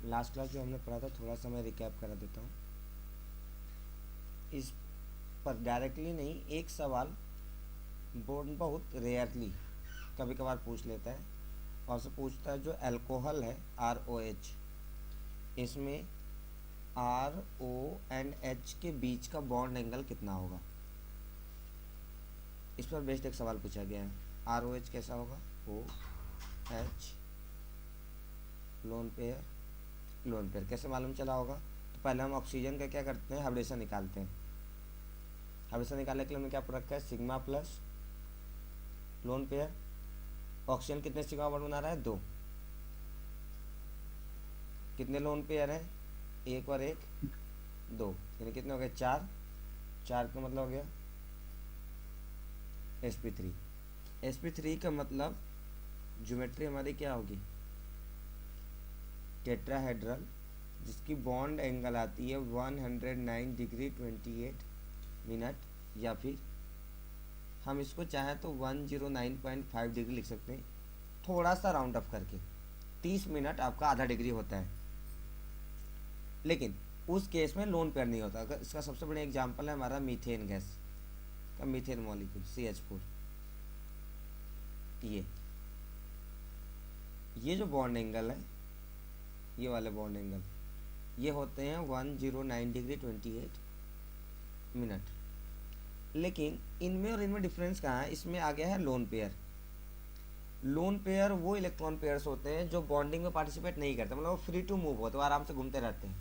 Last class जो हमने पढ़ा था थोड़ा सा मैं रिकैप करा देता हूँ। इस पर डायरेक्टली नहीं, एक सवाल बोर्ड बहुत रेयरली कभी कभार पूछ लेता है, और से पूछता है जो अल्कोहल है ROH, इसमें RO and H के बीच का बॉन्ड एंगल कितना होगा। इस पर बेस्ड एक सवाल पूछा गया है। ROH कैसा होगा, OH लोन पेयर कैसे मालूम चला होगा। तो पहले हम ऑक्सीजन का क्या करते हैं, हाइब्रिडेशन निकालते हैं। हाइब्रिडेशन निकालने के लिए हमने क्या रखा है, sigma plus lone pair. Oxygen कितने सिग्मा बॉन्ड बना रहा है, 2। कितने लोन पेयर है, 1 और 1 2, यानी कितने हो गए, 4। 4 का मतलब हो गया sp3। sp3 का मतलब ज्योमेट्री हमारी क्या होगी, टेट्राहेड्रल, जिसकी बॉन्ड एंगल आती है 109 डिग्री 28 मिनट, या फिर हम इसको चाहें तो 109.5 डिग्री लिख सकते हैं, थोड़ा सा राउंड अप करके। 30 मिनट आपका आधा डिग्री होता है। लेकिन उस केस में लोन पेयर नहीं होता। अगर इसका सबसे बड़ा एग्जांपल है हमारा मीथेन गैस का मीथेन मॉलिक्यूल CH4। ये जो बॉन्ड एंगल है, ये वाले बॉन्ड एंगल, ये होते हैं 109 डिग्री 28 मिनट। लेकिन इनमें और इनमें डिफरेंस कहाँ है, इसमें आ गया है लोन पेयर। लोन पेयर वो इलेक्ट्रॉन पेयर्स होते हैं जो बॉन्डिंग में पार्टिसिपेट नहीं करते, मतलब वो फ्री टू मूव होते हैं, वो आराम से घूमते रहते हैं।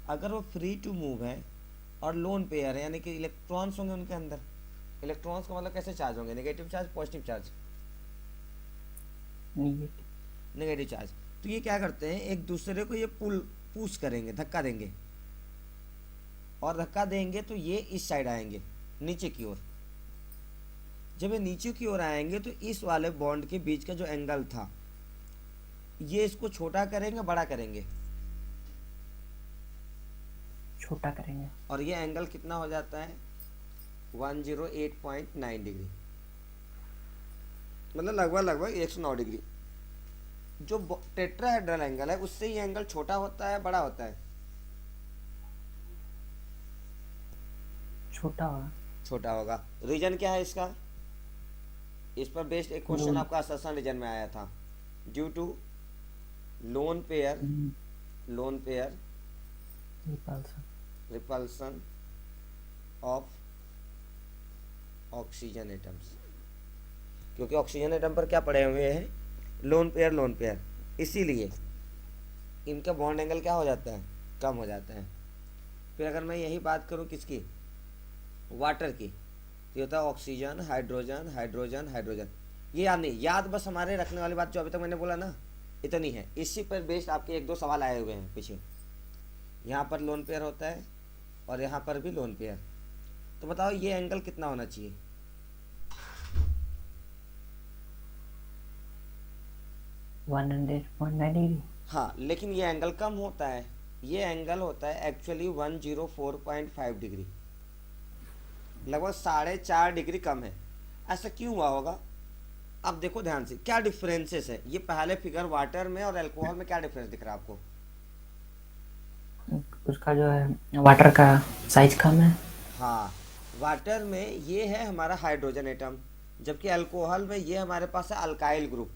अगर वो फ्री टू मूव है और लोन पेयर है, यानी कि इलेक्ट्रॉन्स होंगे उनके अंदर। इलेक्ट्रॉन्स का मतलब कैसे चार्ज होंगे, negative charge positive charge, negative charge. तो ये क्या करते हैं, एक दूसरे को ये पुश करेंगे, धक्का देंगे, और धक्का देंगे तो ये इस साइड आएंगे नीचे की ओर। जब ये नीचे की ओर आएंगे तो इस वाले बॉन्ड के बीच का जो एंगल था, ये इसको छोटा करेंगे बड़ा करेंगे, छोटा करेंगे, और ये एंगल कितना हो जाता है 108.9 डिग्री, मतलब लगभग 109 डिग्री। जो टेट्राहेड्रल एंगल है उससे ये एंगल छोटा होता है बड़ा होता है, छोटा होगा। रीजन क्या है इसका, इस पर बेस्ड एक क्वेश्चन आपका असर्शन रीजन में आया था। Due to lone pair repulsion of oxygen atoms, क्योंकि ऑक्सीजन एटम पर क्या पड़े हुए हैं, लोन पेयर, इसीलिए इनका बॉन्ड एंगल क्या हो जाता है, कम हो जाता है। फिर अगर मैं यही बात करूं किसकी, वाटर की, तो होता है ऑक्सीजन हाइड्रोजन हाइड्रोजन हाइड्रोजन। ये याद नहीं, याद बस हमारे रखने वाली बात जो अभी तक मैंने बोला ना, इतनी है। इसी पर बेस्ड आपके 1-2 सवाल आए हुए हैं पीछे। यहाँ पर लोन पेयर होता है और यहाँ पर भी लोन पेयर। तो बताओ ये एंगल कितना होना चाहिए, 100.9 डिग्री। हाँ, लेकिन ये एंगल कम होता है। ये एंगल होता है एक्चुअली 104.5 डिग्री, लगभग 4.5 डिग्री कम है। ऐसा क्यों हुआ होगा, अब देखो ध्यान से क्या डिफरेंसेस है। ये पहले फिगर वाटर में और अल्कोहल में क्या डिफरेंस दिख रहा है आपको, उसका जो है वाटर का साइज कम है। हाँ, वाटर में ये है हमारा हाइड्रोजन एटम, जबकि अल्कोहल में ये हमारे पास है अल्काइल ग्रुप।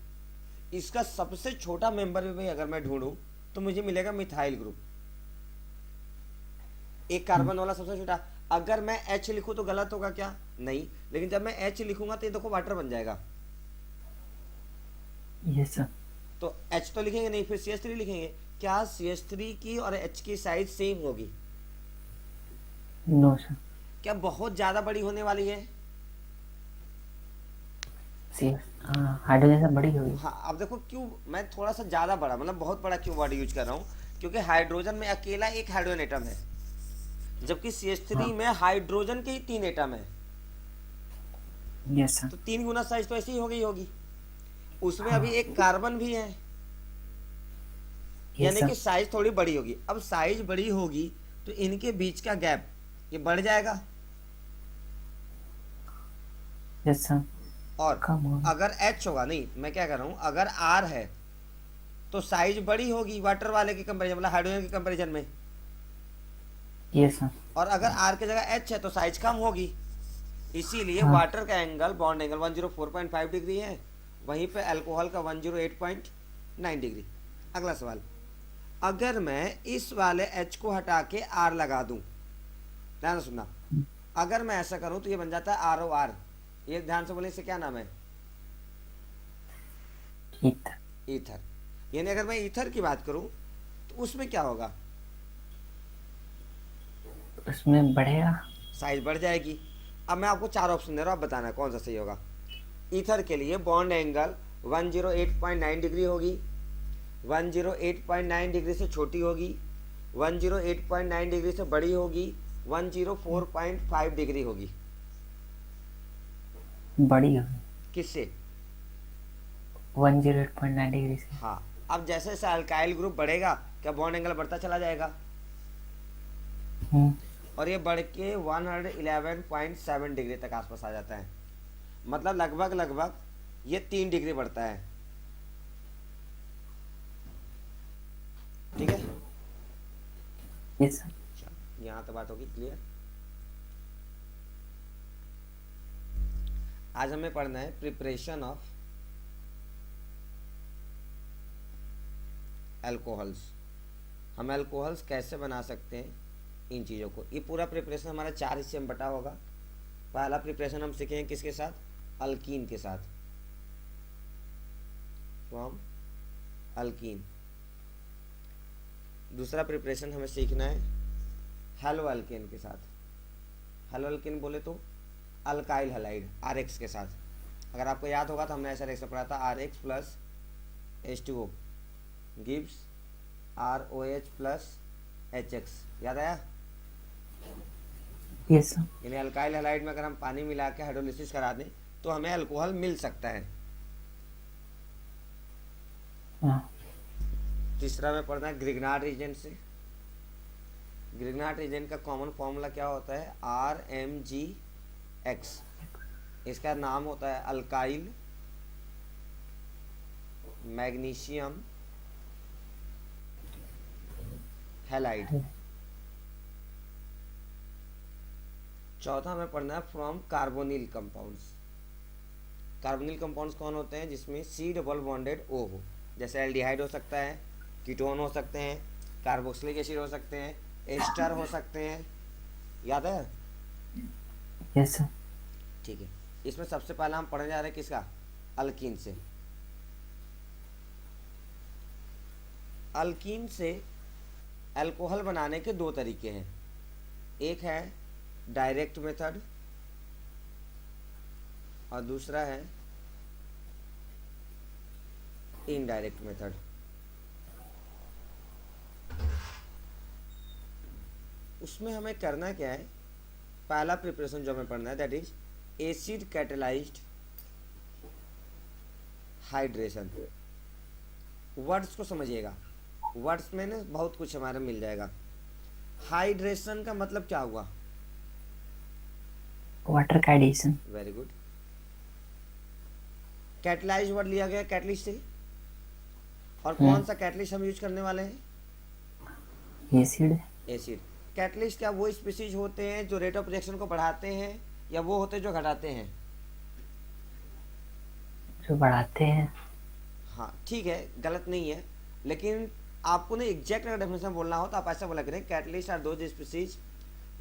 इसका सबसे छोटा मेंबर भी भाई अगर मैं ढूंढूं तो मुझे मिलेगा मिथाइल ग्रुप, एक कार्बन वाला सबसे छोटा। अगर मैं H लिखूं तो गलत होगा क्या, नहीं, लेकिन जब मैं H लिखूंगा तो ये देखो वाटर बन जाएगा। Yes sir. तो H तो लिखेंगे नहीं, फिर CH3 लिखेंगे। क्या CH3 की और H की साइज सेम होगी, नो सर। क्या बहुत ज्यादा बड़ी होने वाली है, हाइड्रोजन से बड़ी होगी। हाँ। अब देखो क्यों मैं थोड़ा सा ज्यादा बड़ा, मतलब बहुत बड़ा क्यों वर्ड यूज कर रहा हूँ, क्योंकि हाइड्रोजन में अकेला एक हाइड्रोजन एटम है, जबकि CH3 में हाइड्रोजन के ही 3 एटम है। Yes sir. तो 3 गुना साइज तो ऐसी ही होगी। उसमें हाँ। अभी एक कार्बन भी है, यस यानी कि सर। साइज थोड़ी बड़ी होगी। अब साइज बड़ी होगी तो इनके बीच का गैप ये बढ़ जाएगा, यस सर। और कम होगा। अगर H होगा, नहीं मैं क्या कर रहा हूँ, अगर R है तो साइज बड़ी होगी वाटर वाले की कंपेरिजन, मतलब हाइड्रोजन के कंपेरिजन में। Yes sir. और अगर आर की जगह एच है तो साइज कम होगी। इसीलिए हाँ। वाटर का एंगल, बॉन्ड एंगल 104.5 डिग्री है, वहीं पे अल्कोहल का 108.9 डिग्री। अगला सवाल, अगर मैं इस वाले एच को हटा के आर लगा दूं, ध्यान से सुनना, अगर मैं ऐसा करूं तो ये बन जाता है आर ओ आर। ये ध्यान से बोले, इसे क्या नाम है? ईथर। ईथर। यानी अगर मैं ईथर की बात करूं तो उसमें क्या होगा? उसमें बढ़ेगा। साइज बढ़ जाएगी। अब मैं आपको चार ऑप्शन दे रहा हूं, आप बताना कौन सा सही होगा। ईथर के लिए बॉन्ड एंगल 108.9 डिग्री होगी, 108.9 डिग्री से छोटी होगी, 108.9 डिग्री से बड़ी होगी, 104.5 डिग्री होगी। बड़ी होगी। किससे? 108.9 डिग्री से। हाँ। अब जैसे जैसे अल्काइल ग्रुप बढ़ेगा, क्या बॉन्ड एंगल बढ़ता चला जाएगा? हम्म। और ये बढ़ के 111.7 डिग्री तक आसपास आ जाता है। मतलब लगभग लगभग ये 3 डिग्री बढ़ता है। ठीक है, यस सर। यहाँ तो बात होगी क्लियर। आज हमें पढ़ना है प्रिपरेशन ऑफ अल्कोहल्स। हम अल्कोहल्स कैसे बना सकते हैं, इन चीज़ों को। ये पूरा प्रिपरेशन हमारा 4 हिस्से में बटा होगा। पहला प्रिपरेशन हम सीखेंगे किसके साथ? अल्कीन के साथ, फ्रॉम अल्कीन। दूसरा प्रिपरेशन हमें सीखना है हेलो अल्केन के साथ। हेलो अल्केन बोले तो अल्काइल हैलाइड आर एक्स के साथ। अगर आपको याद होगा तो हमने ऐसा रिएक्शन पढ़ा था, R X plus H2O gives ROH plus HX। याद आया? Yes sir. यानी अल्काइल हैलाइड में अगर हम पानी मिला के हाइड्रोलिसिस करा दें तो हमें अल्कोहल मिल सकता है। हाँ। तीसरा में पढ़ना है ग्रिग्नार्ड रीजन से। ग्रिग्नार्ड रीजन का कॉमन फॉर्मूला क्या होता है? RMgX। इसका नाम होता है अल्काइल मैग्नीशियम हैलाइड। चौथा में पढ़ना है from carbonyl compounds. Carbonyl compounds कौन होते हैं? जिसमें C डबल बॉन्डेड O हो, जैसे एल्डिहाइड हो सकता है, कीटोन हो सकते हैं, कार्बोक्सिलिक एसिड हो सकते हैं, एस्टर हो सकते हैं। याद है? Yes sir. ठीक है, इसमें सबसे पहला हम पढ़ने जा रहे हैं किसका? अल्कीन से। अल्कीन से अल्कोहल बनाने के दो तरीके हैं। एक है डायरेक्ट मेथड और दूसरा है इनडायरेक्ट मेथड। उसमें हमें करना क्या है? पहला प्रिपरेशन जो हमें पढ़ना है that is acid catalysed hydration. Words को समझिएगा, वर्ड्स में ना बहुत कुछ हमारा मिल जाएगा। हाइड्रेशन का मतलब क्या हुआ? वाटर का addition. Very good. Catalyse word लिया गया कैटलिस्ट से, और कौन सा कैटलिस्ट हम यूज करने वाले हैं? एसिड। एसिड। कैटलिस्ट क्या वो स्पीसीज होते हैं जो रेट ऑफ रिएक्शन को बढ़ाते हैं, या वो होते हैं जो घटाते हैं? जो बढ़ाते हैं। हाँ ठीक है, गलत नहीं है, लेकिन आपको ना एग्जैक्ट अगर डेफिनेशन बोलना हो तो आप ऐसा बोला करें, catalyst are those species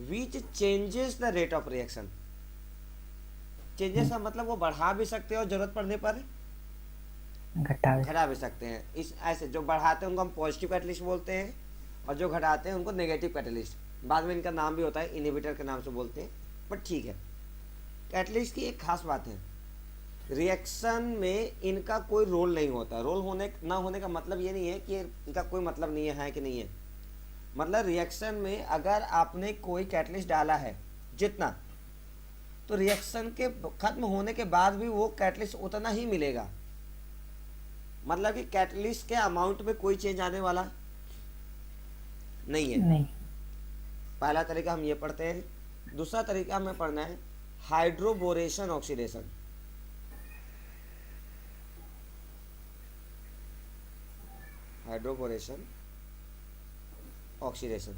which changes the rate of reaction. Changes का मतलब वो बढ़ा भी सकते हैं और जरूरत पड़ने पर घटा भी सकते हैं। इस ऐसे जो बढ़ाते हैं उनको हम पॉजिटिव कैटलिस्ट बोलते हैं, और जो घटाते हैं उनको नेगेटिव कैटलिस्ट। बाद में इनका नाम भी होता है, इनहिबिटर के नाम से बोलते हैं, बट ठीक है। कैटलिस्ट की एक खास बात है, रिएक्शन में इनका कोई रोल नहीं होता। रोल होने ना होने का मतलब ये नहीं है कि इनका कोई मतलब नहीं है कि नहीं है। मतलब रिएक्शन में अगर आपने कोई कैटलिस्ट डाला है जितना, तो रिएक्शन के खत्म होने के बाद भी वो कैटलिस्ट उतना ही मिलेगा। मतलब कि कैटलिस्ट के अमाउंट में कोई चेंज आने वाला नहीं है। नहीं। पहला तरीका हम ये पढ़ते हैं। दूसरा तरीका हमें पढ़ना है हाइड्रोबोरेशन ऑक्सीडेशन। हाइड्रोबोरेशन ऑक्सीडेशन,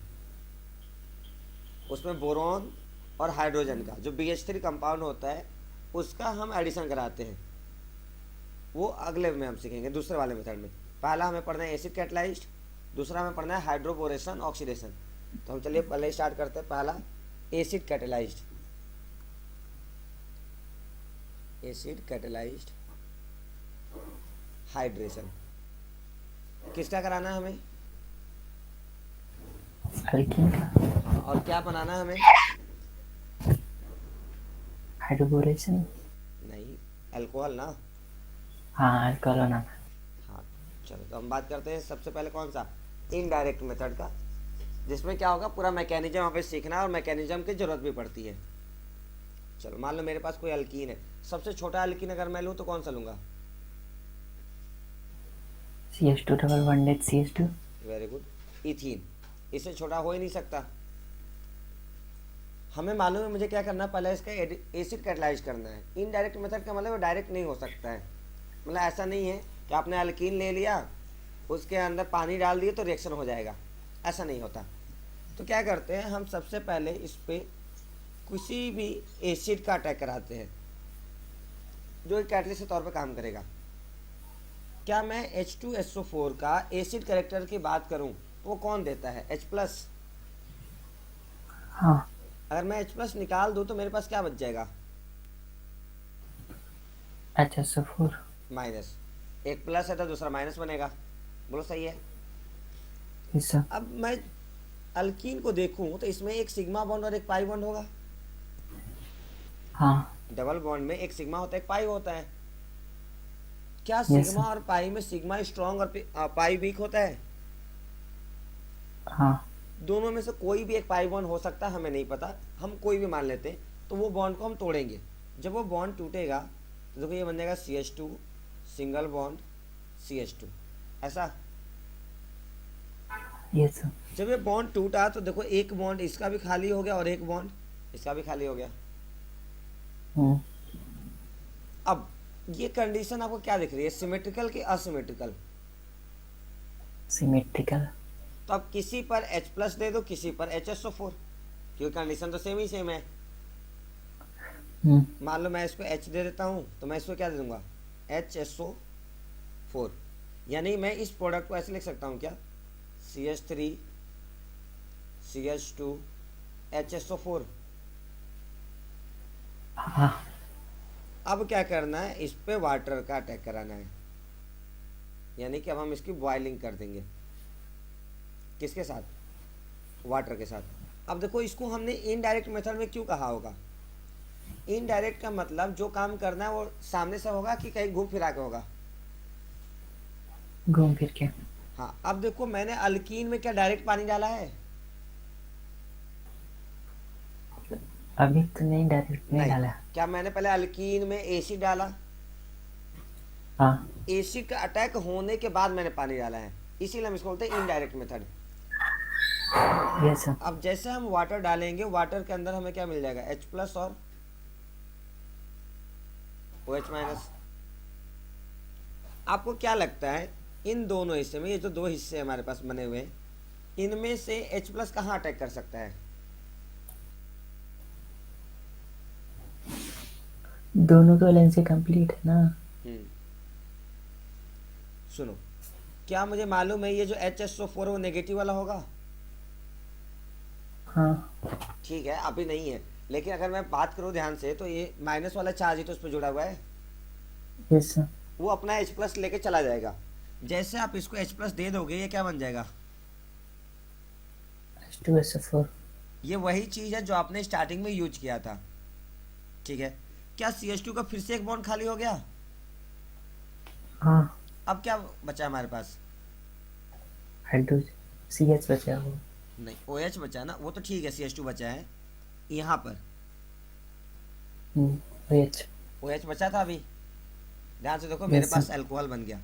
उसमें बोरॉन और हाइड्रोजन का जो BH3 कंपाउंड होता है उसका हम एडिशन कराते हैं। वो अगले में हम सीखेंगे, दूसरे वाले मेथड में। पहला हमें पढ़ना है एसिड कैटलाइज्ड, दूसरा हमें पढ़ना है हाइड्रोबोरेशन ऑक्सीडेशन। तो हम चलिए पहले स्टार्ट करते हैं। पहला acid catalysed, acid catalysed hydration. किसका कराना है हमें? अल्कीन का। और क्या बनाना है हमें? हाइड्रोबोरेशन। नहीं, अल्कोहल ना। हाँ, अल्कोहल बनाना। हाँ, चलो तो हम बात करते हैं सबसे पहले कौन सा, इनडायरेक्ट मेथड का, जिसमें क्या होगा पूरा मैकेनिज्म वहाँ पे सीखना है और मैकेनिज्म की जरूरत भी पड़ती है। चलो मान लो मेरे पास कोई अल्कीन है, सबसे छोटा अल्कीन अगर मैं लूँ तो कौन सा लूँगा? CH2 double bonded CH2। Very good, ethene. इससे छोटा हो ही नहीं सकता। हमें मालूम है मुझे क्या करना है, पहले इसका एसिड कैटलाइज करना है। इनडायरेक्ट मेथड का मतलब डायरेक्ट नहीं हो सकता है। मतलब ऐसा नहीं है कि आपने अल्कीन ले लिया, उसके अंदर पानी डाल दिए तो रिएक्शन हो जाएगा, ऐसा नहीं होता। तो क्या करते हैं हम, सबसे पहले इस पर किसी भी एसिड का अटैक कराते हैं जो एक कैटलिस्ट के तौर पर काम करेगा। क्या मैं H2SO4 का एसिड कैरेक्टर की बात करूं तो वो कौन देता है? H+। हाँ, अगर मैं H+ निकाल दूं तो मेरे पास क्या बच जाएगा? HSO4। माइनस। एक प्लस है तो दूसरा माइनस बनेगा। बोलो सही है? Yes sir. अब मैं अल्कीन को देखूं तो इसमें एक सिग्मा बॉन्ड और एक पाई बॉन्ड होगा। हाँ। डबल बॉन्ड में एक सिग्मा होता है, एक पाई होता है। क्या यस सिग्मा सर। और पाई में सिग्मा स्ट्रॉन्ग और पाई वीक होता है? हाँ। दोनों में से कोई भी एक पाई बॉन्ड हो सकता है, हमें नहीं पता, हम कोई भी मान लेते हैं। तो वो बॉन्ड को हम तोड़ेंगे। जब वो बॉन्ड टूटेगा तो देखो ये बन जाएगा CH2 सिंगल बॉन्ड CH2, ऐसा। Yes sir. जब ये बॉन्ड टूटा तो देखो एक बॉन्ड इसका भी खाली हो गया और एक बॉन्ड इसका भी खाली हो गया। हम्म। अब ये कंडीशन आपको क्या दिख रही है, सिमेट्रिकल की असिमेट्रिकल? सिमेट्रिकल। तो अब किसी पर H+ दे दो, किसी पर HSO4, क्योंकि कंडीशन तो सेम ही सेम है। मान लो मैं इसको H दे देता हूँ तो मैं इसको क्या दे दूंगा? HSO4। यानी मैं इस प्रोडक्ट को ऐसे लिख सकता हूँ क्या, CH3 CH2 HSO4। हाँ। अब क्या करना है, इस पे वाटर का अटैक कराना है। यानी कि अब हम इसकी बॉइलिंग कर देंगे। किसके साथ? वाटर के साथ। अब देखो इसको हमने इनडायरेक्ट मेथड में क्यों कहा होगा? इनडायरेक्ट का मतलब जो काम करना है वो सामने से होगा कि कहीं घूम फिरा के होगा? घूम फिर के। हाँ, अब देखो मैंने अल्कीन में क्या डायरेक्ट पानी डाला है? अभी तो नहीं, डायरेक्ट नहीं डाला। क्या मैंने पहले अल्कीन में एसिड डाला? हाँ। एसिड का अटैक होने के बाद मैंने पानी डाला है, इसीलिए हम इसको बोलते हैं इनडायरेक्ट मेथड। Yes sir. अब जैसे हम वाटर डालेंगे, वाटर के अंदर हमें क्या मिल जाएगा? H+ और OH-। आपको क्या लगता है इन दोनों हिस्से में, ये जो दो हिस्से हमारे पास बने हुए हैं, इनमें से H+ कहाँ अटैक कर सकता है? दोनों का वैलेंसी कंप्लीट है ना। सुनो, क्या मुझे मालूम है ये जो HSO4 वो नेगेटिव वाला होगा? हाँ। ठीक है, अभी नहीं है, लेकिन अगर मैं बात करूँ ध्यान से तो ये माइनस वाला चार्ज ही तो उस पर जुड़ा हुआ है। Yes sir. वो अपना H+ लेके चला जाएगा। जैसे आप इसको H+ दे दोगे, ये क्या बन जाएगा? H2SO4। ये वही चीज़ है जो आपने स्टार्टिंग में यूज किया था। ठीक है, क्या CH2 का फिर से एक बॉन्ड खाली हो गया? हाँ। अब क्या बचा हमारे पास? हाइड्रोजन CH बचा हो। नहीं, OH बचा ना, वो तो ठीक है, CH2 बचा है यहाँ पर। OH। OH बचा था अभी, ध्यान से देखो मेरे Yes, पास sir. अल्कोहल बन गया,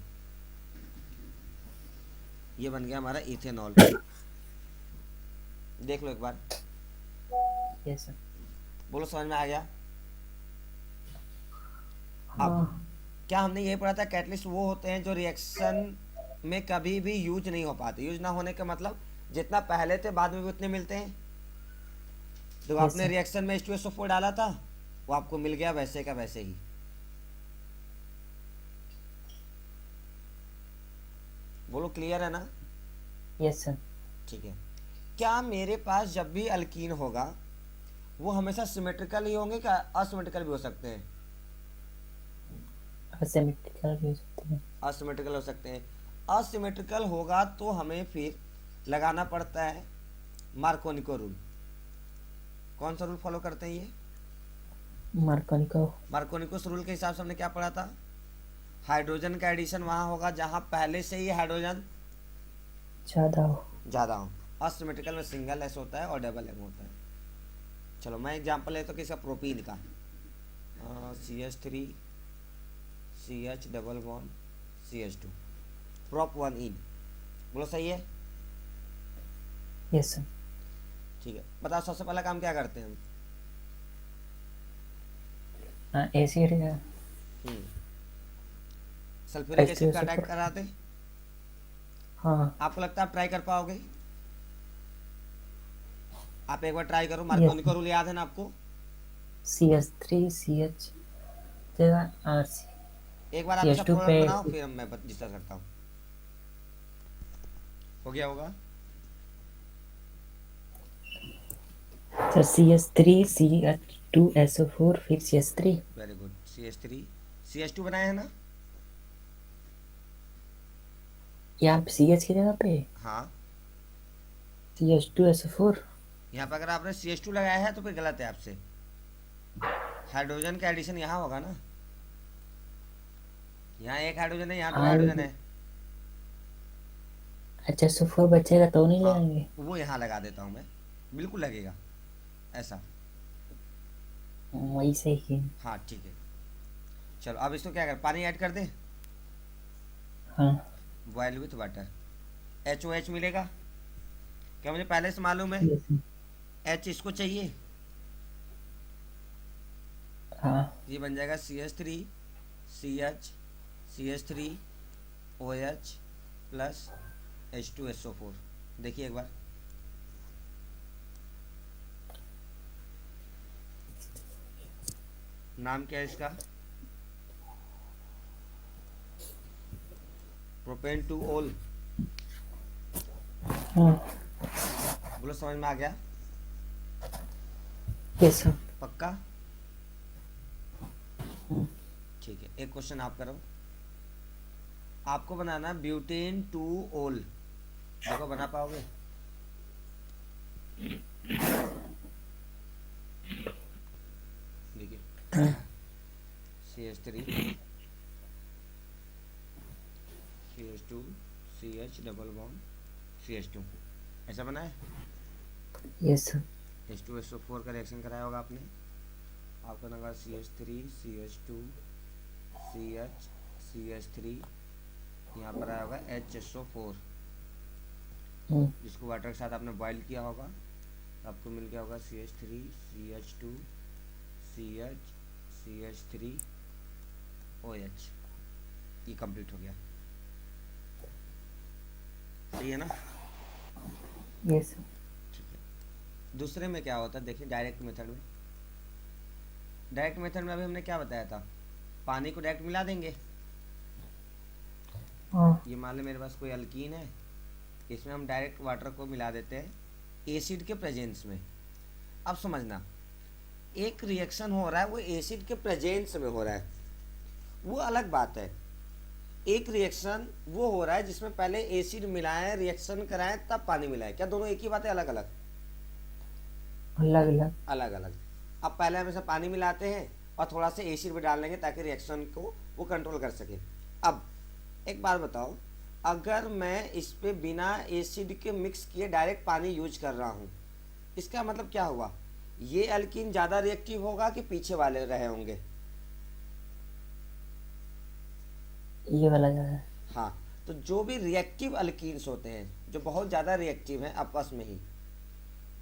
ये बन गया हमारा इथेनॉल। देख लो एक बार, यस सर। बोलो समझ में आ गया? हाँ। क्या हमने ये पढ़ा था कैटलिस्ट वो होते हैं जो रिएक्शन में कभी भी यूज नहीं हो पाते। यूज ना होने का मतलब जितना पहले थे बाद में भी उतने मिलते हैं। जब Yes, आपने sir. रिएक्शन में H2SO4 डाला था वो आपको मिल गया वैसे का वैसे ही। बोलो क्लियर है ना? Yes, sir. ठीक है। क्या मेरे पास जब भी अल्कीन होगा वो हमेशा सिमेट्रिकल ही होंगे क्या असिमेट्रिकल भी हो सकते हैं? Asymmetrical भी हो सकते हैं। असिमेट्रिकल हो सकते हैं। असिमेट्रिकल होगा तो हमें फिर लगाना पड़ता है मार्कोनिको रूल। कौन सा रूल फॉलो करते हैं ये? मार्कोनिको। मार्कोनिकोस रूल के हिसाब से हमने क्या पढ़ा था? हाइड्रोजन का एडिशन वहाँ होगा जहाँ पहले से ही हाइड्रोजन ज़्यादा हो। ज़्यादा हो। असिमेट्रिकल में सिंगल एस होता है और डबल एम होता है। चलो मैं एग्जांपल लेता हूँ किसका, प्रोपीन का। CH3 CH double bond CH2 prop 1 इन। बोलो सही है? Yes, sir. ठीक है, बताओ सबसे पहला काम क्या करते हैं हम? एसिड सल्फ्यूरिक एसिड का H2SO4। अटैक कराते। हाँ। आपको लगता है आप ट्राई कर पाओगे? आप एक बार ट्राई करो। Yes, मार्कोनिको रूल याद है ना आपको? CH3 CH जगह RC एक बार आप इसका CH2 प्रोडक्ट पे। बनाओ फिर मैं डिस्कस करता हूँ। हो गया होगा? सर CH3 CH2SO4 फिर CH3। Very good. CH3 CH2 बनाए हैं ना? यहाँ पे CH की जगह पे हाँ। CH2SO4। यहाँ पर अगर आपने CH2 लगाया है तो फिर गलत है आपसे। हाइड्रोजन का एडिशन यहाँ होगा ना। यहाँ एक हाइड्रोजन है, यहाँ दो हाइड्रोजन है। अच्छा SO4 बचेगा तो नहीं हाँ लगाएंगे। वो यहाँ लगा देता हूँ मैं, बिल्कुल लगेगा ऐसा। वही सही है। हाँ ठीक है। चलो अब इसको क्या कर, पानी ऐड कर दें? हाँ। Boil with water. HOH मिलेगा क्या? मुझे पहले से मालूम है। Yes, sir. H इसको चाहिए। हाँ। ये बन जाएगा CH3 CH CH3 OH plus H2SO4। देखिए एक बार। नाम क्या है इसका? प्रोपेन टू ओल। हाँ। बोलो समझ में आ गया? Yes, sir. पक्का? ठीक है, एक क्वेश्चन आप करो। आपको बनाना ब्यूटेन टू ओल। देखो बना पाओगे? देखिए CH3 CH2 CH double bond CH2 ऐसा बना है। Yes, sir. H2SO4 का रिएक्शन कराया होगा आपने। आपका लगा CH3 CH2 CH CH3, यहाँ पर आया होगा HSO4 जिसको वाटर के साथ आपने बॉईल किया होगा तो आपको मिल गया होगा CH3 CH2 CH CH3 OH। ये कंप्लीट हो गया। सही है ना? Yes, sir. ठीक है। दूसरे में क्या होता है देखिए, डायरेक्ट मेथड में। डायरेक्ट मेथड में अभी हमने क्या बताया था, पानी को डायरेक्ट मिला देंगे। हाँ। ये मान लो मेरे पास कोई अल्कीन है, इसमें हम डायरेक्ट वाटर को मिला देते हैं एसिड के प्रेजेंस में। अब समझना, एक रिएक्शन हो रहा है वो एसिड के प्रेजेंस में हो रहा है, वो अलग बात है। एक रिएक्शन वो हो रहा है जिसमें पहले एसिड मिलाएं, रिएक्शन कराएं, तब पानी मिलाएं। क्या दोनों एक ही बात है? अलग अलग? अलग अलग। अलग अलग। अब पहले हम इसे पानी मिलाते हैं और थोड़ा सा एसिड भी डाल लेंगे ताकि रिएक्शन को वो कंट्रोल कर सके। अब एक बात बताओ, अगर मैं इस पे बिना एसिड के मिक्स किए डायरेक्ट पानी यूज कर रहा हूँ, इसका मतलब क्या हुआ? ये अल्कीन ज़्यादा रिएक्टिव होगा कि पीछे वाले रहे होंगे? ये वाला ज़्यादा है। हाँ, तो जो भी रिएक्टिव अल्कीन्स होते हैं जो बहुत ज़्यादा रिएक्टिव हैं आपस में ही,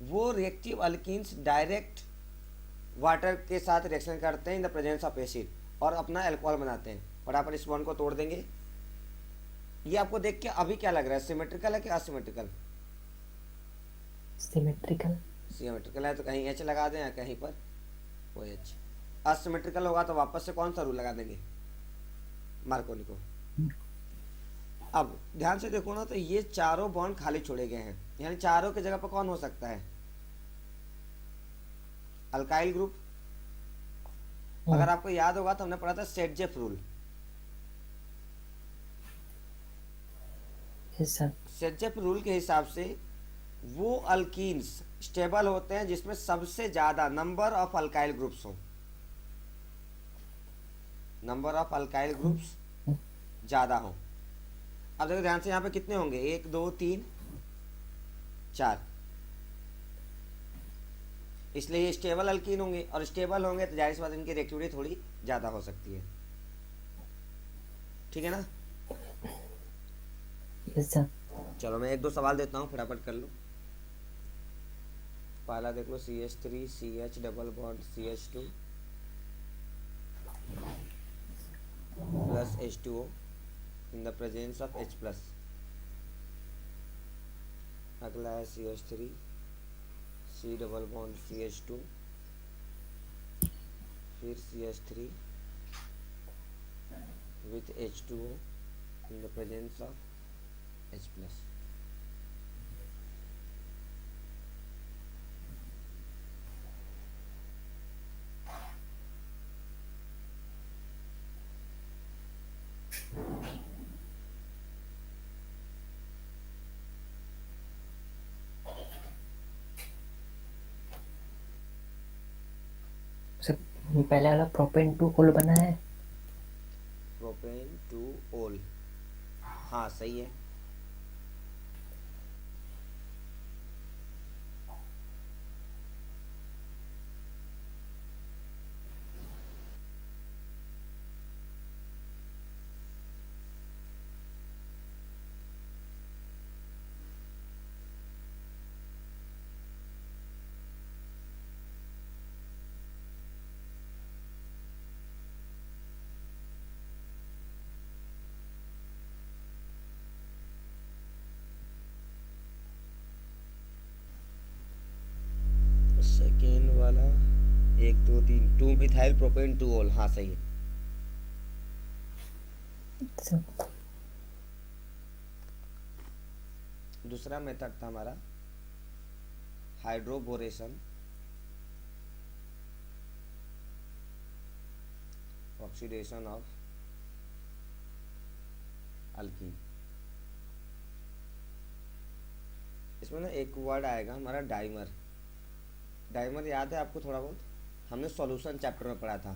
वो रिएक्टिव अल्कीन्स डायरेक्ट वाटर के साथ रिएक्शन करते हैं in the presence of acid और अपना अल्कोहल बनाते हैं। फटाफट इस बॉन्ड को तोड़ देंगे। ये आपको देख के अभी क्या लग रहा है, सिमेट्रिकल है कि असिमेट्रिकल? सिमेट्रिकल। सिमेट्रिकल है तो कहीं एच लगा दें या कहीं पर ओ एच। असिमेट्रिकल होगा तो वापस से कौन सा रूल लगा देंगे, मार्कोनी को। अब ध्यान से देखो ना, तो ये चारों बॉन्ड खाली छोड़े गए हैं, यानी चारों की जगह पर कौन हो सकता है, अल्काइल ग्रुप। अगर आपको याद होगा तो हमने पढ़ा था सेट-जेफ रूल। सेट-जेफ रूल के हिसाब से वो अल्कीन्स स्टेबल होते हैं जिसमें सबसे ज्यादा नंबर ऑफ अल्काइल ग्रुप्स हो, नंबर ऑफ अल्काइल ग्रुप्स ज्यादा हो। अब देखो ध्यान से, यहाँ पे कितने होंगे, 1 2 3 4, इसलिए ये स्टेबल अल्कीन होंगे, और स्टेबल होंगे तो जाहिर सी बात इनकी रिएक्टिविटी थोड़ी ज़्यादा हो सकती है, ठीक है ना। Yes sir. चलो मैं 1 2 सवाल देता हूँ, फटाफट कर लो। पहला देख लो, CH3 CH double bond CH2 plus H2O in the presence of H plus. अगला है CH3 C double bond CH2, फिर CH3 with H2O in the presence of H plus। Sir पहले वाला प्रोपेन टू ओल बना है। प्रोपेन टू ओल, हाँ सही है। सेकेंड वाला 1 2 3 2 मिथाइल प्रोपेन टू ओल, हाँ सही है। दूसरा मेथड था हमारा हाइड्रोबोरेशन, ऑक्सीडेशन ऑफ अल्कीन। इसमें ना एक वर्ड आएगा हमारा डाइमर। डाइमर याद है आपको थोड़ा बहुत, हमने सॉल्यूशन चैप्टर में पढ़ा था,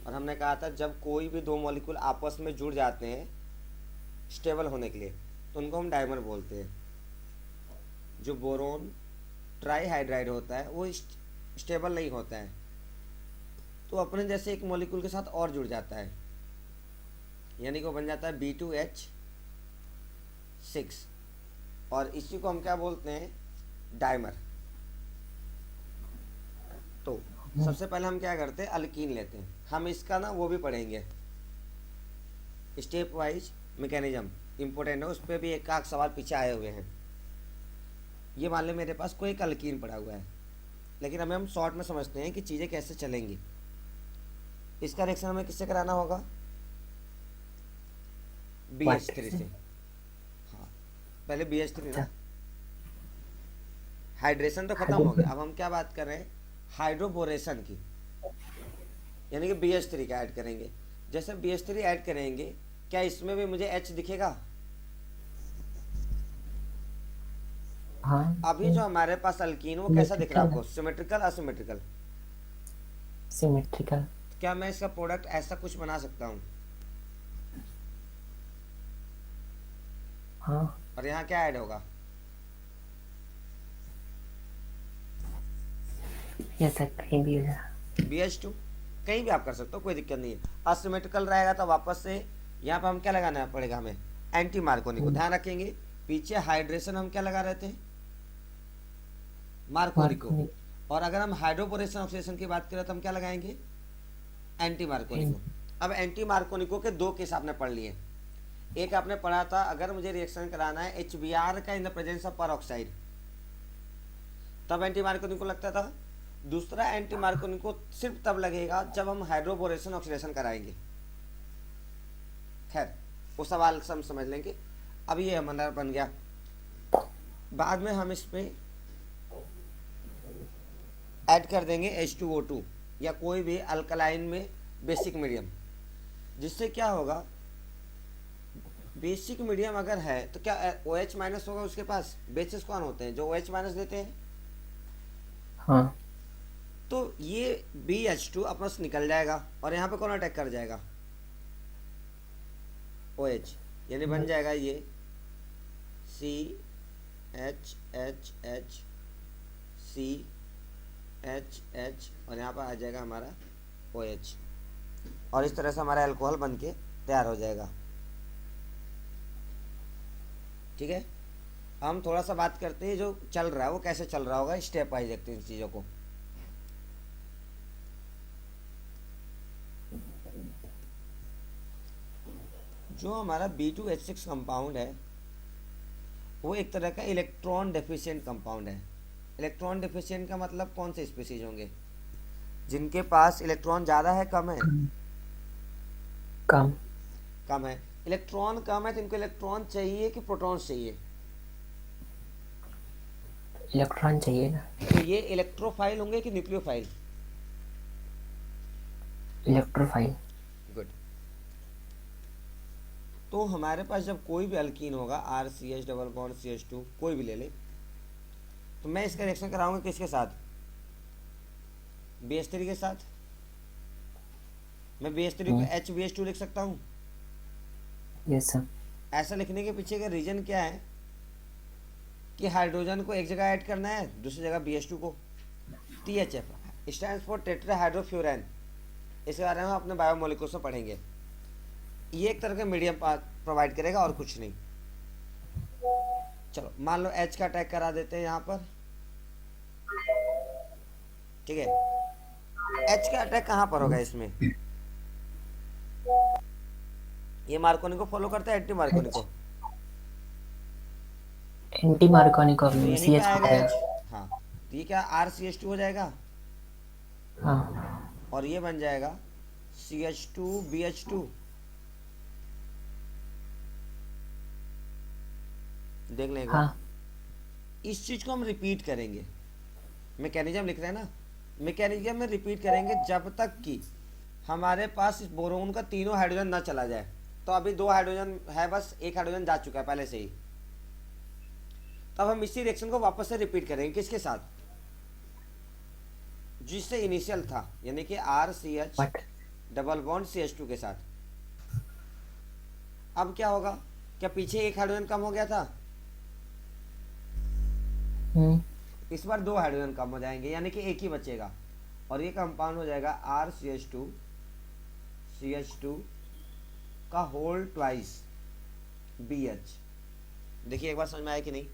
और हमने कहा था जब कोई भी दो मॉलिक्यूल आपस में जुड़ जाते हैं स्टेबल होने के लिए तो उनको हम डाइमर बोलते हैं। जो बोरोन ट्राईहाइड्राइड होता है वो स्टेबल नहीं होता है, तो अपने जैसे एक मॉलिक्यूल के साथ और जुड़ जाता है, यानी कि वो बन जाता है B2H6, और इसी को हम क्या बोलते हैं, डाइमर। तो सबसे पहले हम क्या करते हैं, अल्कीन लेते हैं। हम इसका ना वो भी पढ़ेंगे, स्टेप वाइज मैकेनिज्म इम्पोर्टेंट है, उस पर भी एक आध सवाल पीछे आए हुए हैं। ये मान ले मेरे पास कोई एक अल्कीन पड़ा हुआ है, लेकिन हमें हम शॉर्ट में समझते हैं कि चीज़ें कैसे चलेंगी। इसका रिएक्शन हमें किससे कराना होगा, BH3 से। हाँ पहले BH3 ना, हाइड्रेशन तो खत्म हो गया, अब हम क्या बात कर रहे हैं, हाइड्रोबोरेशन की, यानी कि BH3 का ऐड करेंगे। जैसे BH3 ऐड करेंगे, क्या इसमें भी मुझे H दिखेगा? हाँ। अभी जो हमारे पास अल्कीन वो कैसा दिख रहा है आपको, सिमेट्रिकल असिमेट्रिकल? सिमेट्रिकल। क्या मैं इसका प्रोडक्ट ऐसा कुछ बना सकता हूँ? हाँ। और यहाँ क्या ऐड होगा, यस सर, कहीं भी हो जाए। BH2 कहीं भी आप कर सकते हो, कोई दिक्कत नहीं है। असिमेट्रिकल रहेगा तो वापस से यहाँ पर हम क्या लगाना पड़ेगा, हमें एंटी मार्कोनी को। ध्यान रखेंगे पीछे हाइड्रेशन हम क्या लगा रहे थे, मार्कोनी को, और अगर हम हाइड्रोबोरेशन ऑक्सीडेशन की बात करें तो हम क्या लगाएंगे, एंटी मार्कोनी को। अब एंटी मार्कोनिको के दो केस आपने पढ़ लिए, एक आपने पढ़ा था, अगर मुझे रिएक्शन कराना है HBr का इन द प्रेजेंस ऑफ पर ऑक्साइड, तब एंटी मार्कोनिको लगता था। दूसरा एंटी मार्कोनिको सिर्फ तब लगेगा जब हम हाइड्रोबोरेशन ऑक्सीडेशन कराएंगे। खैर वो सवाल हम समझ लेंगे। अब ये हमारा बन गया। बाद में हम इसमें ऐड कर देंगे H2O2 या कोई भी अल्कलाइन में बेसिक मीडियम, जिससे क्या होगा, बेसिक मीडियम अगर है तो क्या OH माइनस होगा उसके पास। बेसिस कौन होते हैं, जो OH माइनस देते हैं। हाँ तो ये BH2 अपना से निकल जाएगा और यहाँ पे कौन अटैक कर जाएगा, OH, यानी बन जाएगा ये CHHH CHH और यहाँ पर आ जाएगा हमारा OH, और इस तरह से हमारा अल्कोहल बन के तैयार हो जाएगा। ठीक है, हम थोड़ा सा बात करते हैं जो चल रहा है वो कैसे चल रहा होगा, स्टेप वाइज देखते हैं इन चीज़ों को। जो हमारा B2H6 कंपाउंड है वो एक तरह का इलेक्ट्रॉन डेफिशिएंट कंपाउंड है। इलेक्ट्रॉन डेफिशिएंट का मतलब कौन से स्पीसीज होंगे, जिनके पास इलेक्ट्रॉन ज़्यादा है कम है, कम कम है। इलेक्ट्रॉन कम है तो इनको इलेक्ट्रॉन चाहिए कि प्रोटॉन्स चाहिए, इलेक्ट्रॉन चाहिए ना। तो ये इलेक्ट्रोफाइल होंगे कि न्यूक्लियोफाइल। इलेक्ट्रोफाइल। गुड। तो हमारे पास जब कोई भी अल्कीन होगा RCH डबल बॉन्ड CH2 कोई भी ले ले, तो मैं इसका रिएक्शन कराऊंगा किसके साथ, BH3 के साथ। मैं BH3 को HBH2 लिख सकता हूँ। Yes sir. ऐसा लिखने के पीछे का रीजन क्या है कि हाइड्रोजन को एक जगह ऐड करना है, दूसरी जगह BH2 को। THF स्टैंड्स फॉर टेट्राहाइड्रोफ्यूरैन, इसके बारे में हम अपने बायोमोलिक्यूल्स में पढ़ेंगे। ये एक तरह का मीडियम प्रोवाइड करेगा और कुछ नहीं। चलो मान लो H का अटैक करा देते हैं यहाँ पर। ठीक है, H का अटैक कहाँ पर होगा इसमें, ये मार्कोनी को फॉलो करता है एंटी मार्कोनी को, एंटी मार्कोनिको तो में यहीं पे CH आएगा आएगा। H। हाँ, तो ये क्या RCH2 हो जाएगा हाँ और ये बन जाएगा CH2BH2। देख लें एक बार। हाँ इस चीज को हम रिपीट करेंगे, मैकेनिज्म लिख रहे हैं ना, मैकेनिज्म में रिपीट करेंगे जब तक कि हमारे पास इस बोरोन का तीनों हाइड्रोजन ना चला जाए। तो अभी 2 हाइड्रोजन है, बस एक हाइड्रोजन जा चुका है पहले से ही। तब हम इसी रिएक्शन को वापस से रिपीट करेंगे किसके साथ, जिससे इनिशियल था, यानी कि RCH but double bond CH2 के साथ। अब क्या होगा, क्या पीछे एक हाइड्रोजन कम हो गया था, इस बार 2 हाइड्रोजन कम हो जाएंगे, यानी कि एक ही बचेगा और ये कंपाउंड हो जाएगा RCH2 CH2 का होल ट्वाइस BH। देखिए एक बार समझ में आया कि नहीं,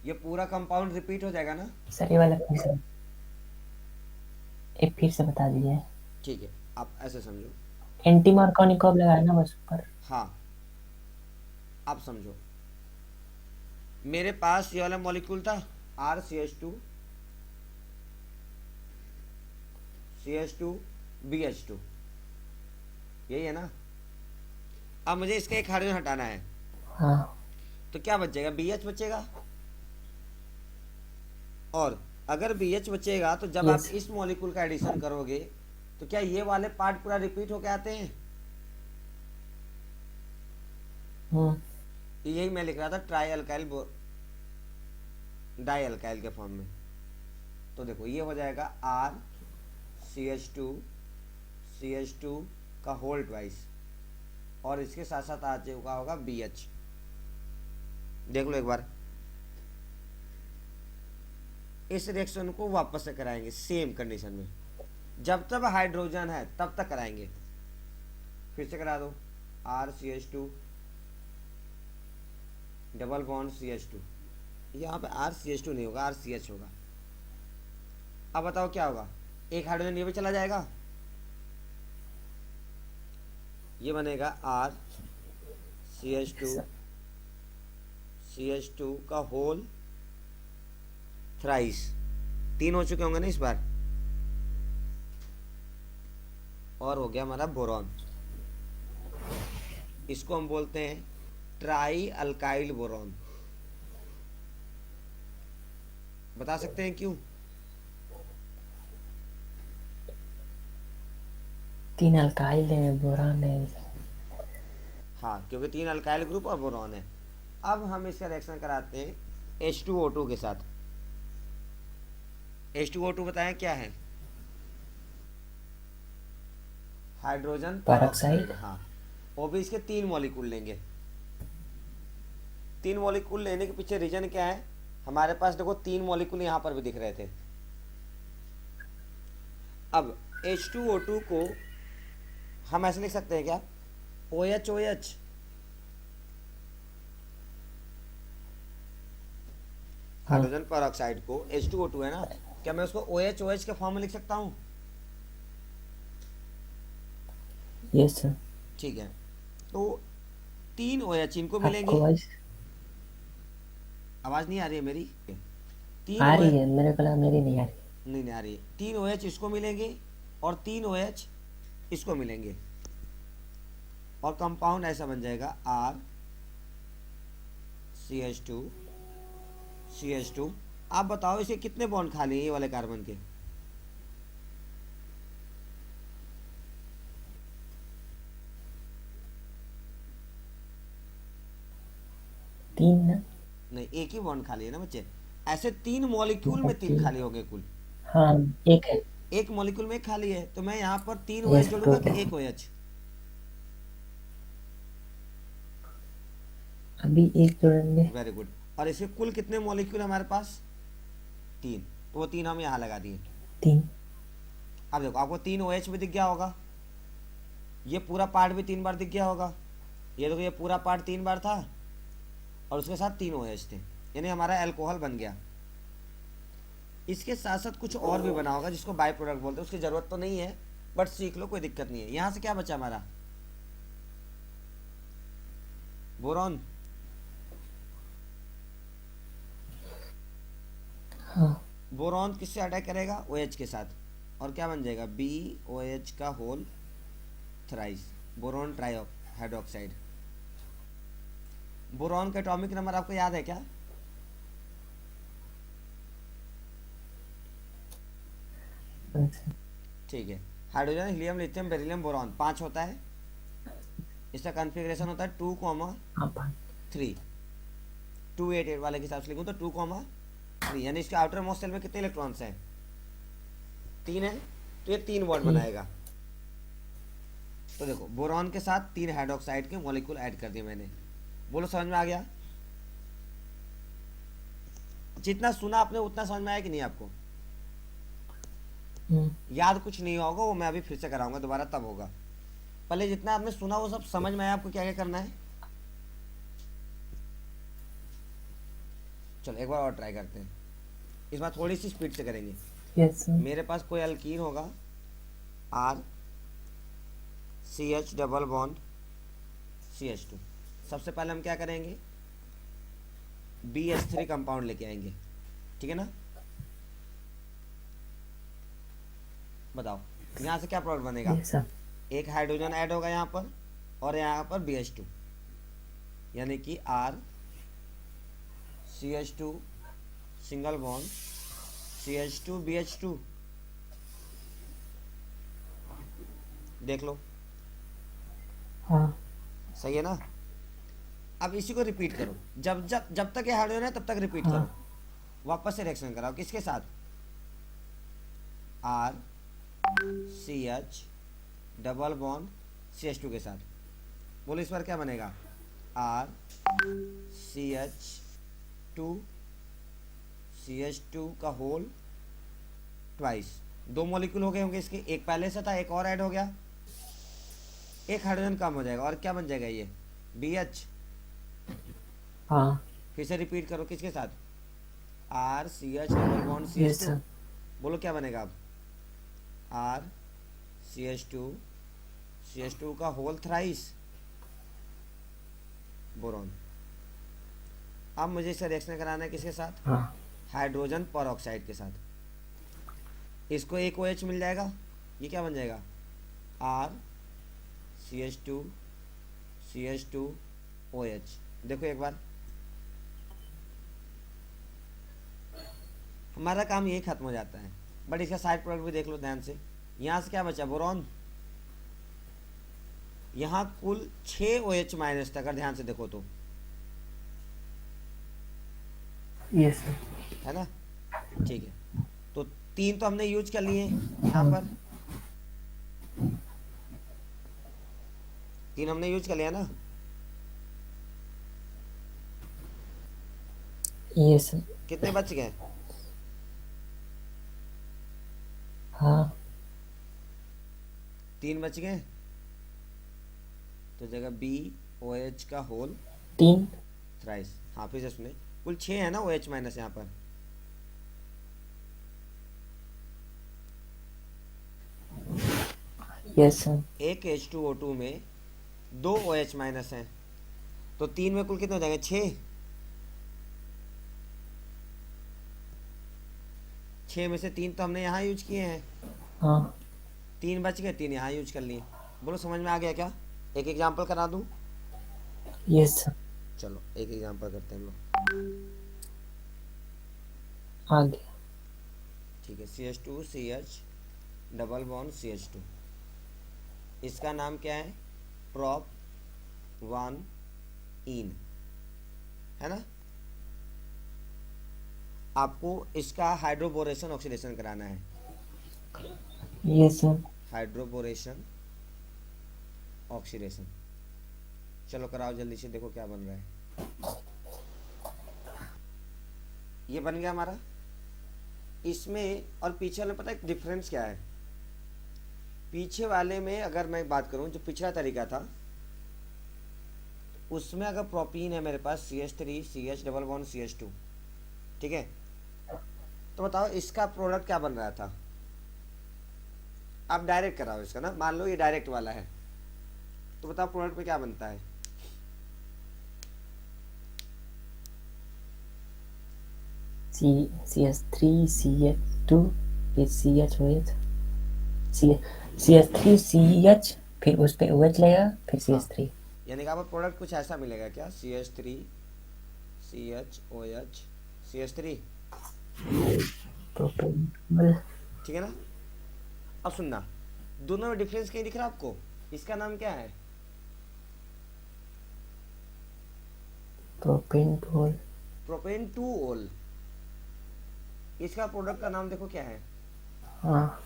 ये पूरा कंपाउंड रिपीट हो जाएगा ना। सर ये वाला फिर से एक फिर से बता दीजिए। ठीक है, आप ऐसे समझो। एंटी मार्कोनिको अब लगाया ना बस ऊपर। हाँ, आप समझो, मेरे पास ये वाला मॉलिक्यूल था RCH2 CH2 BH2, यही है ना। अब मुझे इसका एक हाइड्रोजन हटाना है, हाँ तो क्या बचेगा, BH बचेगा। और अगर BH बचेगा तो जब आप Yes. इस मॉलिक्यूल का एडिशन करोगे तो क्या ये वाले पार्ट पूरा रिपीट होके आते हैं। यही मैं लिख रहा था ट्राई अल्काइल डाई अल्काइल के फॉर्म में। तो देखो ये हो जाएगा RCH2 का होल ट्वाइस और इसके साथ साथ आ चुका होगा BH। देख लो एक बार, इस रिएक्शन को वापस से कराएंगे सेम कंडीशन में, जब तक हाइड्रोजन है तब तक कराएंगे। फिर से करा दो, RCH2 डबल बॉन्ड CH2, यहाँ पे RCH2 नहीं होगा, RCH होगा। अब बताओ क्या होगा, एक हाइड्रोजन ये भी चला जाएगा, ये बनेगा CH2 sir. CH2 का होल थ्राइस। 3 हो चुके होंगे ना इस बार। और हो गया हमारा बोरॉन। इसको हम बोलते हैं ट्राई अल्काइल बोरॉन। बता सकते हैं क्यों? 3 अल्काइल है, बोरान है। हाँ, क्योंकि 3 अल्काइल ग्रुप और बोरॉन है। अब हम इसका रिएक्शन कराते हैं H2O2 के साथ। H2O2 बताएं क्या है? हाइड्रोजन पर ऑक्साइड। पेरोक्साइड। हाँ, वो भी इसके 3 मॉलिक्यूल लेंगे। 3 मॉलिक्यूल लेने के पीछे रीजन क्या है? हमारे पास देखो 3 मॉलिक्यूल यहाँ पर भी दिख रहे थे। अब H2O2 को हम ऐसे लिख सकते हैं क्या? OH हाँ। हाइड्रोजन पर ऑक्साइड को H2O2 है ना, क्या मैं उसको OH के फॉर्म में लिख सकता हूँ? Yes sir. ठीक है, तो 3 OH इनको मिलेंगे। आपको वॉइस आवाज़ नहीं आ रही है मेरी? 3 आ रही OH है, मेरे को लगा मेरी नहीं आ रही। नहीं आ रही है। 3 OH इसको मिलेंगे और 3 OH इसको मिलेंगे, और कंपाउंड ऐसा बन जाएगा RCH2CH2। आप बताओ इसे कितने बॉन्ड खाली हैं ये वाले कार्बन के? 3 ना? नहीं, एक ही बॉन्ड खाली है ना बच्चे। ऐसे 3 मॉलिक्यूल में 3 ओके। खाली हो गए कुल। हाँ, एक है। एक मॉलिक्यूल में एक खाली है, तो मैं यहाँ पर 3 OH यस, जोड़ूंगा कि टोटल 1 OH? अभी एक जोड़ेंगे। Very good. और इसके कुल कितने मॉलिक्यूल हमारे पास? 3। तो वो 3 हम यहाँ लगा दिए। 3। अब देखो, आपको 3 OH भी दिख गया होगा, ये पूरा पार्ट भी 3 बार दिख गया होगा। ये देखो, ये पूरा पार्ट 3 बार था और उसके साथ 3 OH थे, यानी हमारा अल्कोहल बन गया। इसके साथ साथ कुछ और भी बना होगा जिसको बाय प्रोडक्ट बोलते हैं, उसकी ज़रूरत तो नहीं है, बट सीख लो, कोई दिक्कत नहीं है। यहाँ से क्या बचा हमारा? बोरॉन। हाँ। बोरॉन किससे अटैक करेगा? OH के साथ, और क्या बन जाएगा? BOH का whole thrice, boron tri hydroxide. Boron का एटॉमिक नंबर आपको याद है क्या? अच्छा। ठीक है, hydrogen helium lithium beryllium boron 5 होता है। इसका कॉन्फ़िगरेशन होता है 2,3। 288 वाले के हिसाब से लिखूँ तो 2,3, यानी इसके आउटर मोस्ट सेल में कितने इलेक्ट्रॉन्स हैं? 3 है, तो ये 3 बॉन्ड 3। बनाएगा। तो देखो, बोरॉन के साथ 3 हाइड्रोक्साइड के मॉलिक्यूल ऐड कर दिए मैंने। बोलो, समझ में आ गया? जितना सुना आपने उतना समझ में आया कि नहीं आपको? याद कुछ नहीं होगा, वो मैं अभी फिर से कराऊंगा दोबारा, तब होगा। पहले जितना आपने सुना वो सब समझ में आया आपको क्या क्या करना है? चलो एक बार और ट्राई करते हैं, इस बार थोड़ी सी स्पीड से करेंगे। Yes sir. मेरे पास कोई अल्कीन होगा, R C H double bond CH2। सबसे पहले हम क्या करेंगे? BH3 कंपाउंड लेके आएंगे, ठीक है ना? बताओ यहाँ से क्या प्रोडक्ट बनेगा? Yes sir. एक हाइड्रोजन ऐड होगा यहाँ पर, और यहाँ पर BH2, यानी कि RCH2 single bond CH2 BH2। देख लो, हाँ। सही है ना? अब इसी को रिपीट करो, जब जब जब तक ये हाइड्रोजन है तब तक रिपीट हाँ। करो। वापस से रिएक्शन कराओ, किसके साथ? RCH डबल बॉन्ड CH2 के साथ। बोलो इस बार क्या बनेगा? RCH2 CH2 का होल ट्वाइस। 2 मॉलिक्यूल हो गए होंगे इसके, एक पहले से था, एक और ऐड हो गया, एक हाइड्रोजन कम हो जाएगा, और क्या बन जाएगा ये? BH। हाँ। फिर से रिपीट करो, किसके साथ? RCH double bond yes CH2। Sir. बोलो क्या बनेगा अब? RCH2 CH2 का होल थ्राइस। बोरॉन। अब मुझे इसे रिएक्शन कराना है किसके साथ? हाँ हाइड्रोजन परऑक्साइड के साथ। इसको एक OH मिल जाएगा, ये क्या बन जाएगा? RCH2CH2OH। देखो एक बार, हमारा काम यही खत्म हो जाता है। बट इसका साइड प्रोडक्ट भी देख लो ध्यान से। यहाँ से क्या बचा? बोरॉन। यहाँ कुल 6 OH माइनस था, अगर ध्यान से देखो तो, यस सर। है ना? ठीक है, तो 3 तो हमने यूज कर लिए यहाँ हाँ पर, 3 हमने यूज कर लिया ना। Yes sir. कितने बच गए? हाँ 3 बच गए, तो जगह BOH का होल 3। थ्राइस। हाँ फिर से सुने, कुल 6 है ना OH माइनस यहाँ पर। Yes sir. एक H2O2 में 2 OH माइनस हैं, तो 3 में कुल कितने हो जाएंगे? 6। 6 में से 3 तो हमने यहाँ यूज किए हैं, हाँ 3 बच गए, 3 यहाँ यूज कर लिए। बोलो समझ में आ गया क्या? एक एग्जाम्पल करा दूँ? Yes sir. चलो एक एग्जाम्पल करते हैं हम लोग। आ गया। ठीक है, CH2CH डबल बॉन्ड CH2, इसका नाम क्या है? प्रोप 1 इन, है ना? आपको इसका हाइड्रोबोरेशन ऑक्सीडेशन कराना है। Yes sir. हाइड्रोबोरेशन ऑक्सीडेशन, चलो कराओ जल्दी से, देखो क्या बन रहा है। ये बन गया हमारा। इसमें और पीछे वाले में पता है डिफरेंस क्या है? पीछे वाले में अगर मैं बात करूं, जो पिछला तरीका था उसमें अगर प्रोपीन है मेरे पास CH3CH डबल बॉन्ड CH2, ठीक है, तो बताओ इसका प्रोडक्ट क्या बन रहा था? आप डायरेक्ट कराओ इसका ना, मान लो ये डायरेक्ट वाला है, तो बताओ प्रोडक्ट में क्या बनता है? CH3CH2 फिर CHOH CH3CH फिर उस पे OH लगेगा फिर हाँ, CH3। यानी कि आपको प्रोडक्ट कुछ ऐसा मिलेगा क्या? CH3CHOH CH3, propanol. ठीक है ना? अब सुनना, दोनों में डिफरेंस कहीं दिख रहा है आपको? इसका नाम क्या है? प्रोपेनॉल। प्रोपेन 2 ओल। इसका प्रोडक्ट का नाम देखो क्या है? हाँ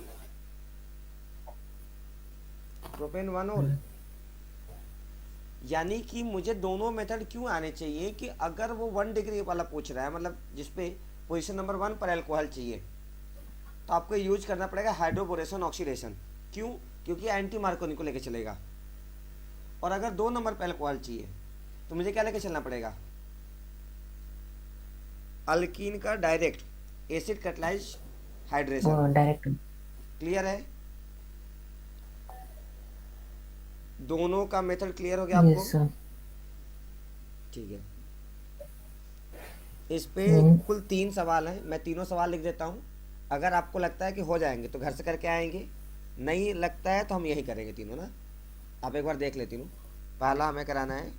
प्रोपेन 1 ओल। यानी कि मुझे दोनों मेथड क्यों आने चाहिए कि अगर वो 1 डिग्री वाला पूछ रहा है, मतलब जिसपे पोजीशन नंबर 1 पर अल्कोहल चाहिए, तो आपको यूज करना पड़ेगा हाइड्रोबोरेशन ऑक्सीडेशन। क्यों? क्योंकि एंटी मार्कोनी को लेकर चलेगा। और अगर 2 नंबर पर अल्कोहल चाहिए तो मुझे क्या लेकर चलना पड़ेगा? अल्कीन का direct acid catalyse hydration. Direct. Clear है? दोनों का मेथड क्लियर हो गया आपको? Yes sir. ठीक है, इस पे हम्म, कुल 3 सवाल हैं, मैं तीनों सवाल लिख देता हूँ। अगर आपको लगता है कि हो जाएंगे तो घर से करके आएंगे, नहीं लगता है तो हम यही करेंगे तीनों ना। आप एक बार देख ले तीनों। पहला हमें कराना है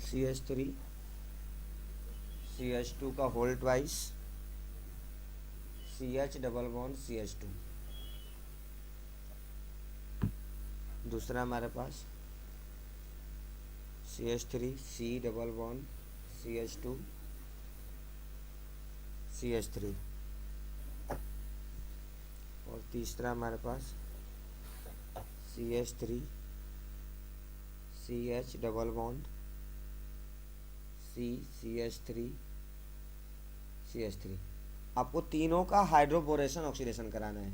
CH3CH2 का whole twice CH double bond CH2। दूसरा हमारे पास CH3C double bond CH2 CH3। और तीसरा हमारे पास CH3CH double bond CH3 CH3। आपको तीनों का हाइड्रोबोरेशन ऑक्सीडेशन कराना है।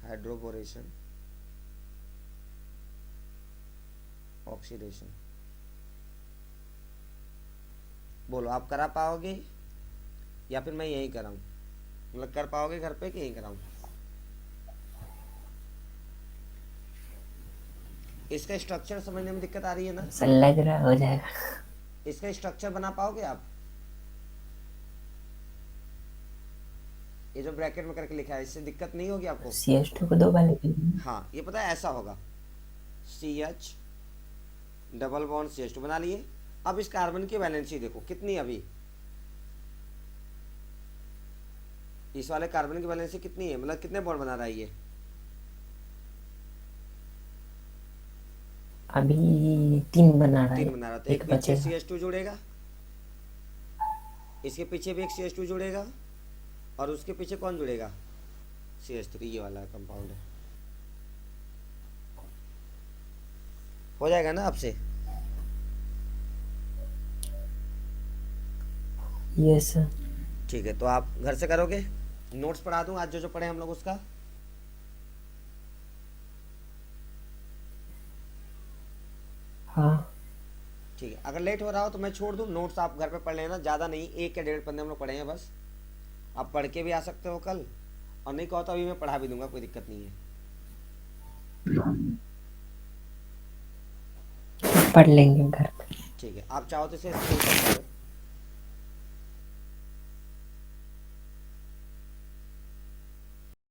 हाइड्रोबोरेशन ऑक्सीडेशन, बोलो आप करा पाओगे या फिर मैं यही कराऊं? मतलब कर पाओगे घर पे कि यही कराऊं? इसका स्ट्रक्चर समझने में दिक्कत आ रही है ना? सर लग रहा हो जाएगा। इसका स्ट्रक्चर बना पाओगे आप? ये जो ब्रैकेट में करके लिखा है इससे दिक्कत नहीं होगी आपको? CH2 को 2 बार लिख लीजिए। हाँ, ये पता है ऐसा होगा, CH डबल बॉन्ड CH2 बना लिए। अब इस कार्बन की वैलेंसी देखो कितनी, अभी इस वाले कार्बन की वैलेंसी कितनी है, मतलब कितने बॉन्ड बना रहा है ये? अभी 3 बना रहा 3 है, बना रहा, तो एक एक पीछे बचेगा। CH2 जुड़ेगा, इसके पीछे भी एक CH2 जुड़ेगा, और उसके पीछे कौन जुड़ेगा? CH3, ये वाला कंपाउंड है। हो जाएगा ना आपसे? Yes sir. ठीक है, तो आप घर से करोगे, नोट्स पढ़ा दूं आज जो जो पढ़े हम लोग उसका? हाँ ठीक है, अगर लेट हो रहा हो तो मैं छोड़ दूं, नोट्स आप घर पे पढ़ लेना, ज़्यादा नहीं, 1 या 1.5 पन्ने हम लोग पढ़े हैं बस। आप पढ़ के भी आ सकते हो कल, और नहीं कहो तो अभी मैं पढ़ा भी दूंगा, कोई दिक्कत नहीं है। पढ़ लेंगे घर पे। ठीक है, आप चाहो तो इसे स्क्रीन